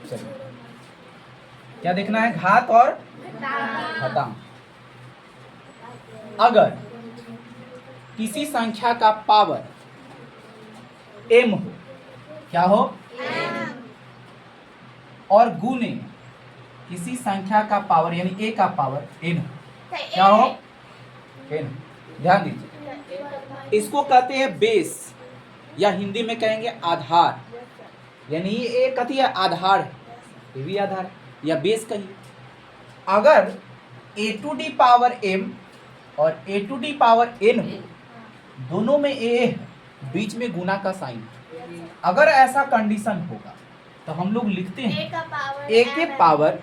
चलिए क्या देखना है, घात और घातांक। अगर किसी संख्या का पावर m हो, क्या हो, और गुने किसी संख्या का पावर यानी a का पावर n हो, क्या हो, n। ध्यान दीजिए, इसको कहते हैं बेस, या हिंदी में कहेंगे आधार, यानी ये कथी है, आधार है, ये भी आधार है, या बेस कहिए। अगर a to the power m और a to the power n हो, दोनों में a है, बीच में गुना का साइन है, अगर ऐसा कंडीशन होगा तो हम लोग लिखते हैं a के पावर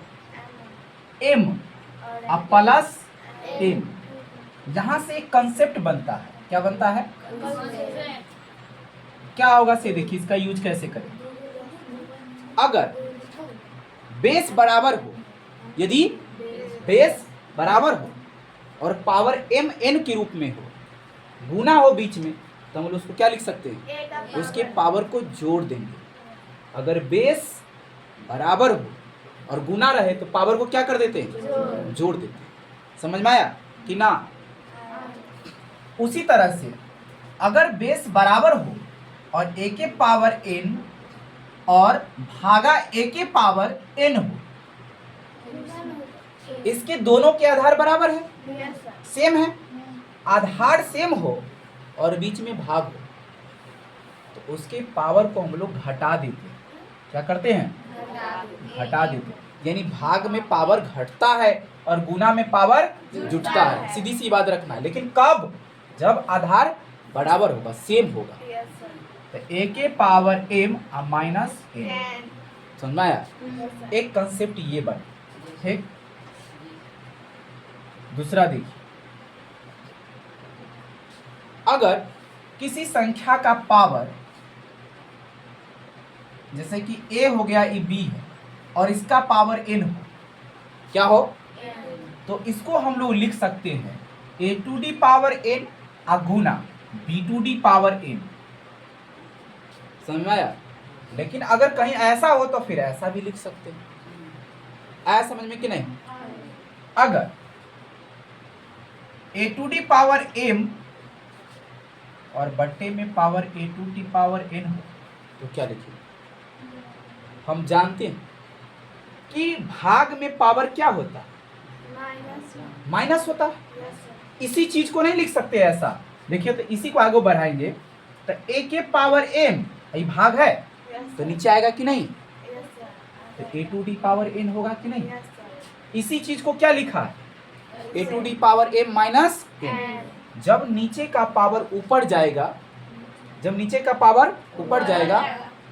m और प्लस n। यहां से एक कंसेप्ट बनता है, क्या बनता है, क्या होगा से देखिए, इसका यूज कैसे करें। अगर बेस बराबर हो, यदि बेस बराबर हो और पावर m n के रूप में हो, गुना हो बीच में, तो हम लोग उसको क्या लिख सकते हैं, उसके पावर को जोड़ देंगे। अगर बेस बराबर हो और गुना रहे तो पावर को क्या कर देते हैं, जोड़ देते हैं। समझ में आया कि ना। उसी तरह से अगर बेस बराबर हो और a के पावर n और भागा a के पावर n हो, इसके दोनों के आधार बराबर है, सेम है, आधार सेम हो और बीच में भाग हो, तो उसके पावर को हम लोग घटा देते हैं। क्या करते हैं, घटा देते हैं, यानी भाग में पावर घटता है और गुना में पावर जुटता है। सीधी सी बात रखना है, लेकिन कब, जब आधार बराबर होगा, सेम होगा। तो a के पावर m माइनस n, समझ में आया। एक कंसेप्ट ये बना, ठीक। दूसरा देखिए, अगर किसी संख्या का पावर, जैसे कि a हो गया, ये b है और इसका पावर n हो, क्या हो, तो इसको हम लोग लिख सकते हैं a to the power n गुना b to the power n। समझ में आया। लेकिन अगर कहीं ऐसा हो तो फिर ऐसा भी लिख सकते हैं, आया समझ में कि नहीं। अगर a to the power m और बट्टे में power a to the power n हो, तो क्या लिखेंगे। हम जानते हैं कि भाग में पावर क्या होता है, माइनस होता है। इसी चीज को नहीं लिख सकते ऐसा, देखिए तो इसी को आगे बढ़ाएंगे तो a के पावर m, ये भाग है तो नीचे आएगा कि नहीं, तो a to the power n होगा कि नहीं। इसी चीज को क्या लिखा है, a to the power m minus n। जब नीचे का पावर ऊपर जाएगा, जब नीचे का पावर ऊपर जाएगा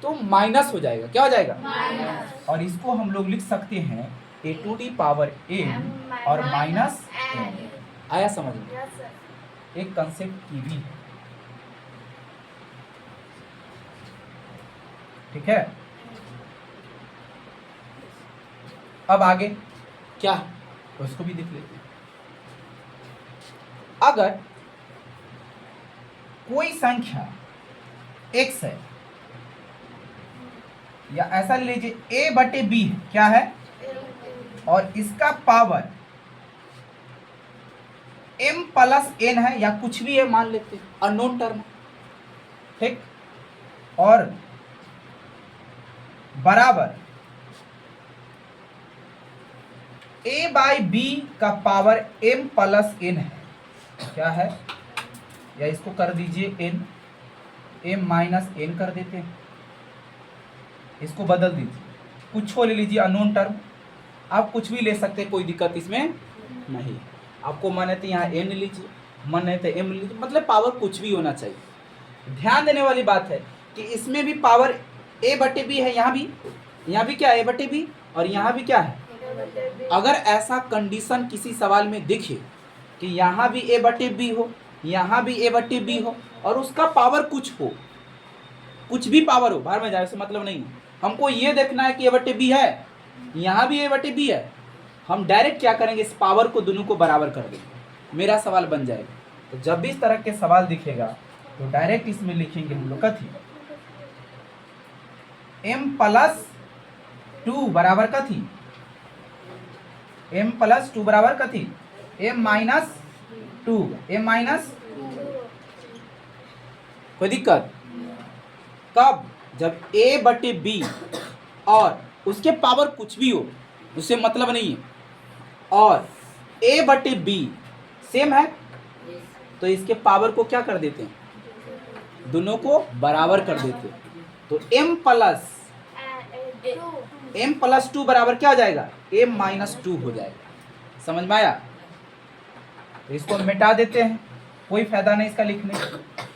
तो माइनस हो जाएगा, क्या हो जाएगा, माइनस। और इसको हम लोग लिख सकते हैं a to the power m और माइनस n। आया समझ में। एक कंसेप्ट की भी है, ठीक है। अब आगे क्या है तो उसको भी देख लेते हैं। अगर कोई संख्या x है, या ऐसा ले लीजिए a बटे b है, क्या है, और इसका पावर m प्लस n है, या कुछ भी है मान लेते हैं, अननोन टर्म, ठीक, और बराबर a बाई b का पावर m प्लस n है, क्या है, या इसको कर दीजिए n, m माइनस n कर देते हैं, इसको बदल दीजिए, कुछ को ले लीजिए अननोन टर्म, आप कुछ भी ले सकते हैं, कोई दिक्कत इसमें नहीं। आपको मन है तो यहाँ n लीजिए, मन है तो m लीजिए, मतलब पावर कुछ भी होना चाहिए। ध्यान देने वाली बात है कि इसमें भी पावर a बटे b है, यहाँ भी क्या है, a बटे b, और यहाँ भी क्या है। अगर ऐसा कंडीशन किसी सवाल में दिखे कि यहाँ भी a बटे b हो, यहाँ भी a बटे b हो, और उसका पावर कुछ हो, कुछ भी पावर हो, बाहर में जाए उससे मतलब नहीं, हमको ये देखना है कि a बटे b है, यहाँ भी a बटे b है, हम डायरेक्ट क्या करेंगे, इस पावर को दोनों को बराबर कर देंगे, मेरा सवाल बन जाएगा। तो जब भी इस तरह के सवाल दिखेगा तो डायरेक्ट इसमें लिखेंगे हम लोग कथी, m प्लस टू बराबर कथी, m प्लस टू बराबर कथी, m minus two, m minus, कोई दिक्कत? कब? जब a बटे b और उसके पावर कुछ भी हो, उससे मतलब नहीं है, और a बटे b सेम है तो इसके पावर को क्या कर देते हैं, दोनों को बराबर कर देते हैं। तो m प्लस टू बराबर क्या हो जाएगा, m माइनस टू हो जाएगा। समझ में आया? तो इसको मिटा देते हैं, कोई फायदा नहीं इसका लिखने,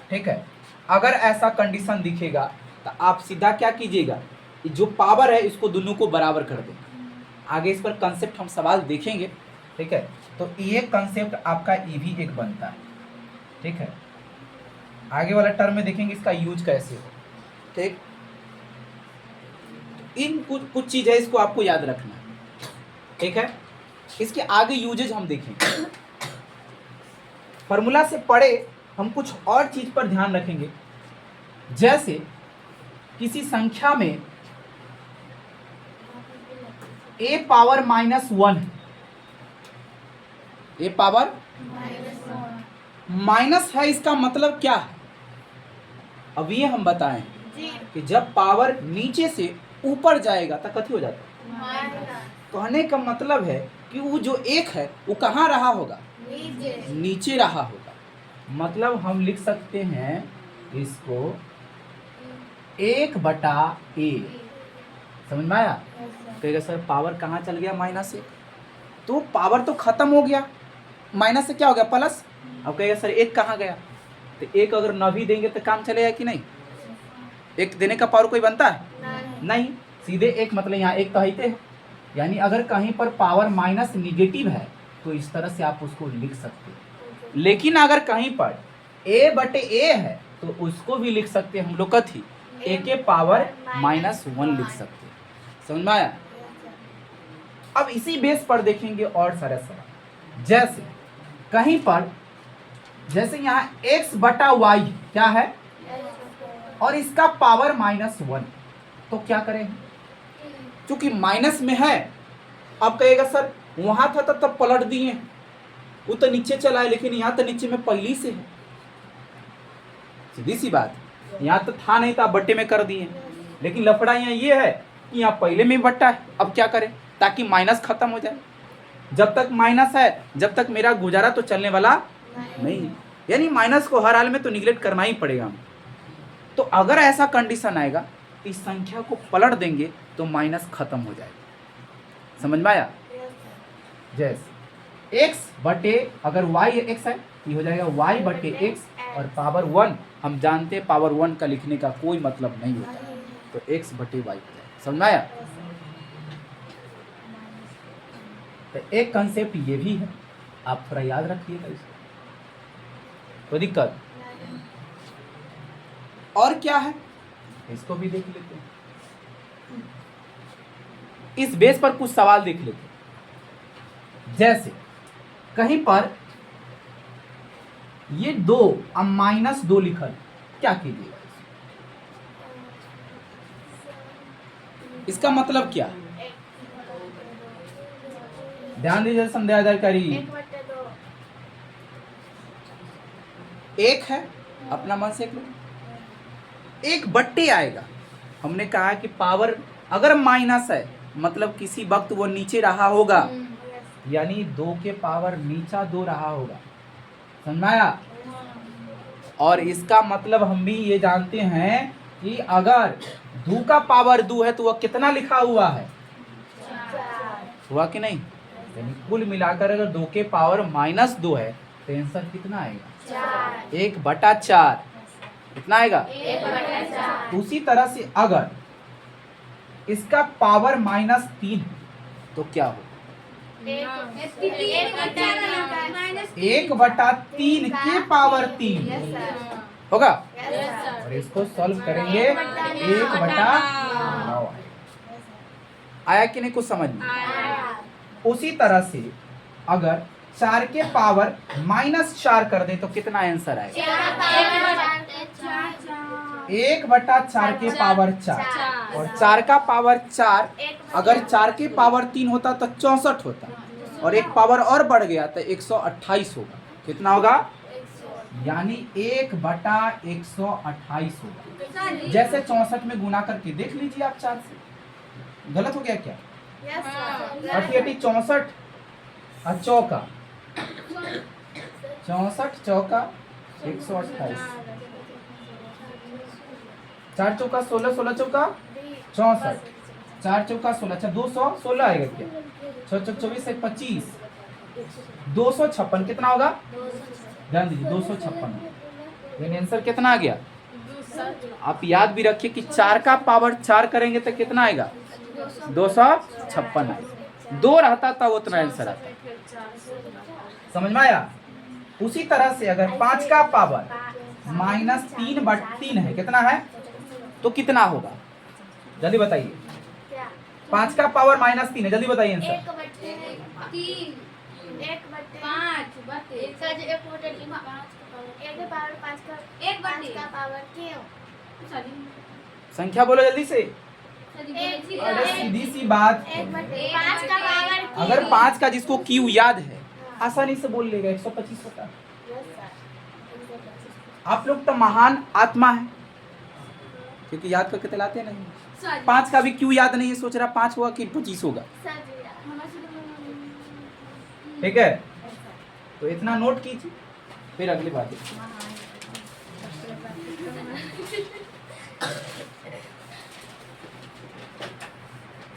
ठीक है। अगर ऐसा कंडीशन दिखेगा तो आप सीधा क्या कीजिएगा, जो पावर है इसको दोनों को बराबर कर दें। आगे इस पर कंसेप्ट हम सवाल देखेंगे, ठीक है। तो ये कंसेप्ट आपका ये भी एक बनता है, ठीक है। आगे वाला टर्म में देखेंगे इसका यूज कैसे हो, ठीक। इन कुछ चीज है, इसको आपको याद रखना है, ठीक है। इसके आगे यूजेज हम देखेंगे, फॉर्मूला से पढ़े हम कुछ और चीज पर ध्यान रखेंगे। जैसे किसी संख्या में a power -1, a power minus है, इसका मतलब क्या है? अब ये हम बताएं कि जब पावर नीचे से ऊपर जाएगा तो कथी हो जाता है? कहने का मतलब है कि वो जो एक है वो कहाँ रहा होगा, नीचे रहा होगा। मतलब हम लिख सकते हैं इसको 1/a। समझ में आया? कहेगा सर पावर कहाँ चल गया, -1, तो पावर तो खत्म हो गया, माइनस से क्या हो गया, प्लस। अब कहेगा सर एक कहाँ गया, तो एक अगर न भी देंगे तो काम चलेगा कि नहीं? एक देने का पावर कोई बनता है? नहीं, सीधे एक, मतलब यहाँ एक कहते हैं, यानी अगर कहीं पर पावर माइनस निगेटिव है तो इस तरह से आप उसको लिख सकते हैं। लेकिन अगर कहीं पर a बटे a है तो उसको भी लिख सकते हैं हम लोग कथी, a के पावर -1 लिख सकते हैं। समझ में आया? अब इसी बेस पर देखेंगे और सारे सवाल। जैसे कहीं पर, जैसे यहाँ x बटा y क्या है और इसका पावर -1, तो क्या करें? क्योंकि माइनस में है, अब कहेगा सर वहां था तब पलट दिए, वो तो नीचे चला है, लेकिन यहाँ तो नीचे में पहली से है। सीधी सी बात, यहाँ तो था नहीं था, बट्टे में कर दिए, लेकिन लफड़ा यहाँ ये है कि यहाँ पहले में बट्टा है। अब क्या करें ताकि माइनस खत्म हो जाए? जब तक माइनस है जब तक मेरा गुजारा तो चलने वाला नहीं है, यानी माइनस को हर हाल में तो निगलेक्ट करना ही पड़ेगा। तो अगर ऐसा कंडीशन आएगा, इस संख्या को पलट देंगे तो माइनस खत्म हो जाएगा। समझ में आया? जैसे x बटे, अगर y x है ये हो जाएगा y बटे x, और पावर 1 हम जानते हैं पावर 1 का लिखने का कोई मतलब नहीं होता, तो x बटे y हो जाएगा। समझ में आया? तो एक कंसेप्ट ये भी है, आप थोड़ा याद रखिएगा इसको, कोई दिक्कत? और क्या है इसको भी देख लेते हैं, इस बेस पर कुछ सवाल देख लेते हैं। जैसे कहीं पर ये 2 अब -2 लिखल, क्या कीजिएगा? इसका मतलब क्या? ध्यान दीजिए, संध्या करी, एक है, अपना मन से एक बट्टे आएगा। हमने कहा कि पावर अगर माइनस है मतलब किसी वक्त वो नीचे रहा होगा, यानी 2 के पावर नीचा 2 रहा होगा। समझ में आया? और इसका मतलब हम भी ये जानते हैं कि अगर 2 का पावर 2 है तो वह कितना लिखा हुआ है, हुआ कि नहीं? यानी कुल मिलाकर अगर 2 के पावर -2 है तो आंसर कितना आएगा, 1/4। कितना आएगा, 1/4। उसी तरह से अगर इसका पावर -3 तो क्या होगा, 1/3 के पावर 3 होगा। और इसको सॉल्व करेंगे 1/9 आया कि नहीं कुछ समझ में? उसी तरह से अगर 4 के पावर -4 कर दे तो कितना आंसर आएगा, 1/4 के पावर 4। और 4 का पावर 4, अगर 4 के पावर 3 होता तो 64 होता, और एक पावर और बढ़ गया तो 128 होगा। कितना होगा? यानी 1/128 होगा। जैसे 64 में गुना करके देख लीजिए आप 4 से। गलत हो गया क्या? 68 64 और चौका 64 चौका 128, 4 चौका 16, 16 चौका 64, 4 चौका 16, अच्छा 216 आएगा क्या? 6 चौक 24 1 25, 256। कितना होगा? ध्यान दीजिए 256। यानी आंसर कितना आ गया? आप याद भी रखिए कि 4 का पावर 4 करेंगे तो कितना आएगा? 256 आएगा। 2 रहता तब उतना आंसर आता। समझ में आया? उसी तरह से अगर 5 का पावर -3/3 है, कितना है तो कितना होगा? जल्दी बताइए। 5 का पावर -3 है, जल्दी बताइए आंसर। 1/5 संख्या बोलो जल्दी से। अरे सीधी सी बात, अगर 5 का जिसको क्यू याद है आसानी से बोल लेगा 125 होता। आप लोग तो महान आत्मा है, क्योंकि याद करके दिलाते नहीं। 5 का भी क्यू याद नहीं है, सोच रहा 5 होगा कि 25 होगा। ठीक है, तो इतना नोट कीजिए, फिर अगली बात है।